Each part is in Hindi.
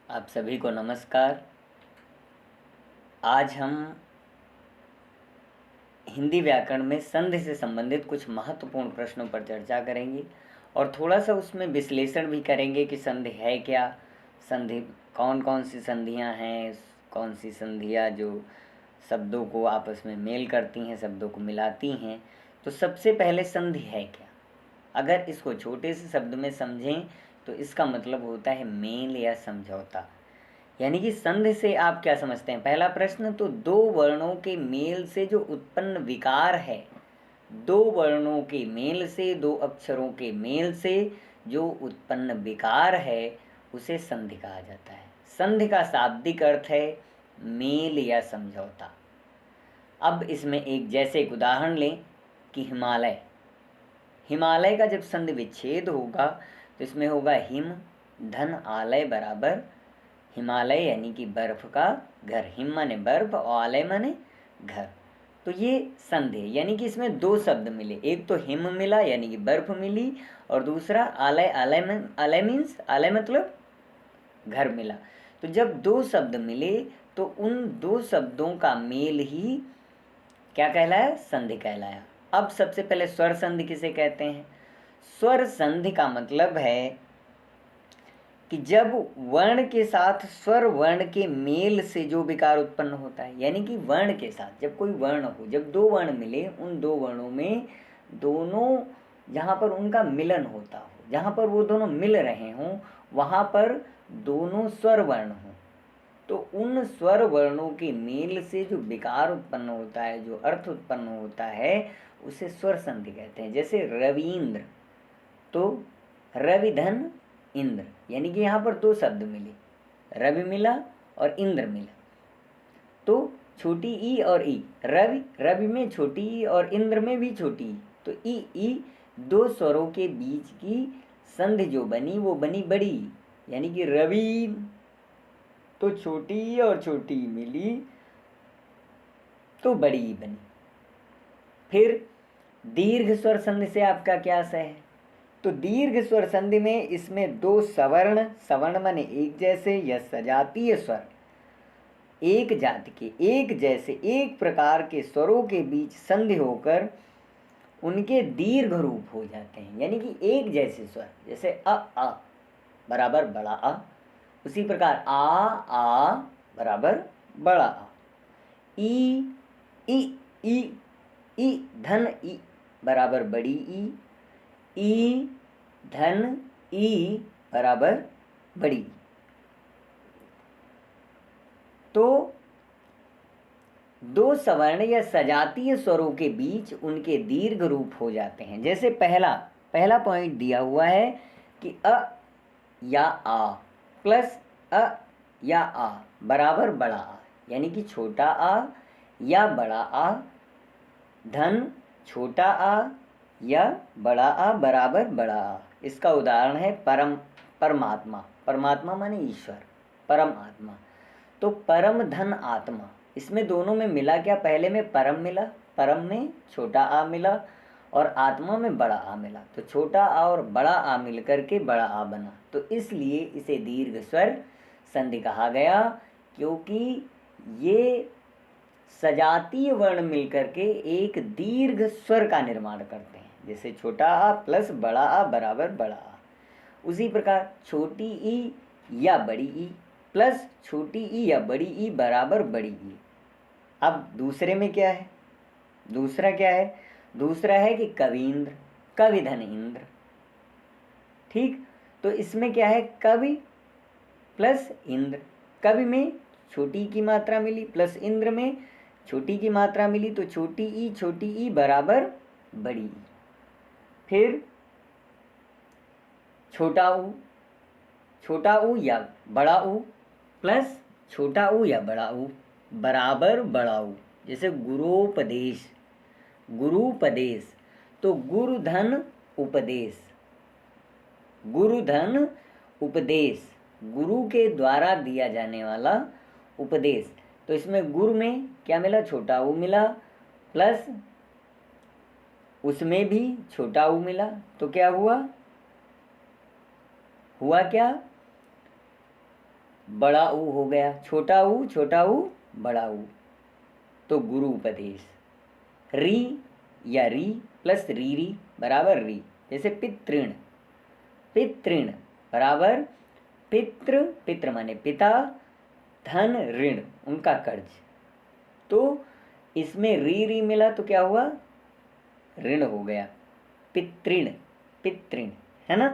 आप सभी को नमस्कार। आज हम हिंदी व्याकरण में संधि से संबंधित कुछ महत्वपूर्ण प्रश्नों पर चर्चा करेंगे और थोड़ा सा उसमें विश्लेषण भी करेंगे कि संधि है क्या, संधि कौन कौन सी संधियां हैं, कौन सी संधियां जो शब्दों को आपस में मेल करती हैं, शब्दों को मिलाती हैं। तो सबसे पहले संधि है क्या? अगर इसको छोटे से शब्द में समझें तो इसका मतलब होता है मेल या समझौता। यानी कि संधि से आप क्या समझते हैं? पहला प्रश्न, तो दो वर्णों के मेल से जो उत्पन्न विकार है, दो वर्णों के मेल से, दो अक्षरों के मेल से जो उत्पन्न विकार है उसे संधि कहा जाता है। संधि का शाब्दिक अर्थ है मेल या समझौता। अब इसमें एक उदाहरण लें कि हिमालय, हिमालय का जब संधि विच्छेद होगा तो इसमें होगा हिम धन आलय बराबर हिमालय, यानी कि बर्फ का घर। हिम माने बर्फ और आलय माने घर। तो ये संधि है, यानी कि इसमें दो शब्द मिले। एक तो हिम मिला यानी कि बर्फ मिली, और दूसरा आलय, आलय मीन्स आलय मतलब घर मिला। तो जब दो शब्द मिले तो उन दो शब्दों का मेल ही क्या कहलाया? संधि कहलाया। अब सबसे पहले स्वर संधि किसे कहते हैं? स्वर संधि का मतलब है कि जब वर्ण के साथ स्वर वर्ण के मेल से जो विकार उत्पन्न होता है, यानी कि वर्ण के साथ जब कोई वर्ण हो, जब दो वर्ण मिले, उन दो वर्णों में दोनों जहाँ पर उनका मिलन होता हो, जहाँ पर वो दोनों मिल रहे हों, वहाँ पर दोनों स्वर वर्ण हों, तो उन स्वर वर्णों के मेल से जो विकार उत्पन्न होता है, जो अर्थ उत्पन्न होता है, उसे स्वर संधि कहते हैं। जैसे रवींद्र, तो रवि धन इंद्र, यानी कि यहाँ पर दो शब्द मिले, रवि मिला और इंद्र मिला, तो छोटी ई और ई, रवि, रवि में छोटी ई और इंद्र में भी छोटी ई, तो ई दो स्वरों के बीच की संधि जो बनी वो बनी बड़ी ई, यानी कि रवि, तो छोटी ई और छोटी ई मिली तो बड़ी ई बनी। फिर दीर्घ स्वर संधि से आपका क्या आशय है? तो दीर्घ स्वर संधि में इसमें दो सवर्ण, सवर्ण माने एक जैसे या सजातीय स्वर, एक जाति के, एक जैसे, एक प्रकार के स्वरों के बीच संधि होकर उनके दीर्घ रूप हो जाते हैं, यानी कि एक जैसे स्वर। जैसे आ बराबर बड़ा आ, उसी प्रकार आ बराबर बड़ा आ। ई ई ई धन ई बराबर बड़ी ई धन ई बराबर बड़ी। तो दो सवर्ण या सजातीय स्वरों के बीच उनके दीर्घ रूप हो जाते हैं। जैसे पहला पॉइंट दिया हुआ है कि अ या आ प्लस अ या आ बराबर बड़ा आ, यानी कि छोटा आ या बड़ा आ धन छोटा आ या बड़ा आ बराबर बड़ा आ। इसका उदाहरण है परमात्मा, परमात्मा माने ईश्वर, परम आत्मा। तो परम धन आत्मा, इसमें दोनों में मिला क्या? पहले में परम मिला, परम में छोटा आ मिला, और आत्मा में बड़ा आ मिला, तो छोटा आ और बड़ा आ मिलकर के बड़ा आ बना। तो इसलिए इसे दीर्घ स्वर संधि कहा गया, क्योंकि ये सजातीय वर्ण मिलकर के एक दीर्घ स्वर का निर्माण करते हैं। जैसे छोटा आ प्लस बड़ा आ बराबर बड़ा आ, उसी प्रकार छोटी ई या बड़ी ई प्लस छोटी ई या बड़ी ई बराबर बड़ी ई। अब दूसरे में क्या है? दूसरा क्या है? दूसरा है कि कवींद्र, कवि धन इंद्र। ठीक, तो इसमें क्या है? कवि प्लस इंद्र, कवि में छोटी की मात्रा मिली प्लस इंद्र में छोटी की मात्रा मिली, तो छोटी ई बराबर बड़ी ई। फिर छोटा ऊ या बड़ा ऊ प्लस छोटा ऊ या बड़ा ऊ बराबर बड़ा ऊ। जैसे गुरुपदेश, गुरुपदेश, तो गुरुधन उपदेश, गुरुधन उपदेश, गुरु के द्वारा दिया जाने वाला उपदेश। तो इसमें गुरु में क्या मिला? छोटा ऊ मिला, प्लस उसमें भी छोटा ऊ मिला, तो क्या हुआ? हुआ क्या? बड़ा ऊ हो गया, छोटा ऊ बड़ा ऊ, तो गुरु उपदेश। री या री प्लस री री बराबर री, जैसे पितृण, पितृण बराबर पितृ, पितृ माने पिता, धन ऋण उनका कर्ज, तो इसमें री री मिला तो क्या हुआ, ऋण हो गया, पितृण, पितृण, है ना।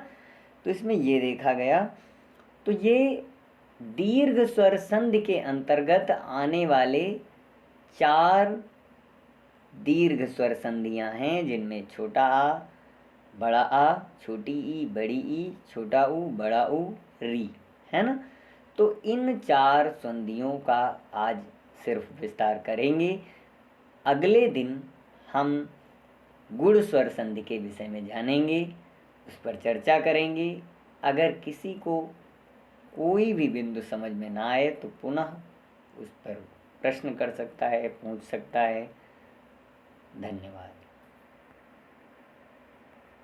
तो इसमें ये देखा गया, तो ये दीर्घ स्वर संधि के अंतर्गत आने वाले 4 दीर्घ स्वर संधियां हैं, जिनमें छोटा आ, बड़ा आ, छोटी ई, बड़ी ई, छोटा ऊ, बड़ा ऊ, री, है ना। तो इन 4 संधियों का आज सिर्फ विस्तार करेंगे। अगले दिन हम गुण स्वर संधि के विषय में जानेंगे, उस पर चर्चा करेंगे। अगर किसी को कोई भी बिंदु समझ में ना आए तो पुनः उस पर प्रश्न कर सकता है, पूछ सकता है। धन्यवाद।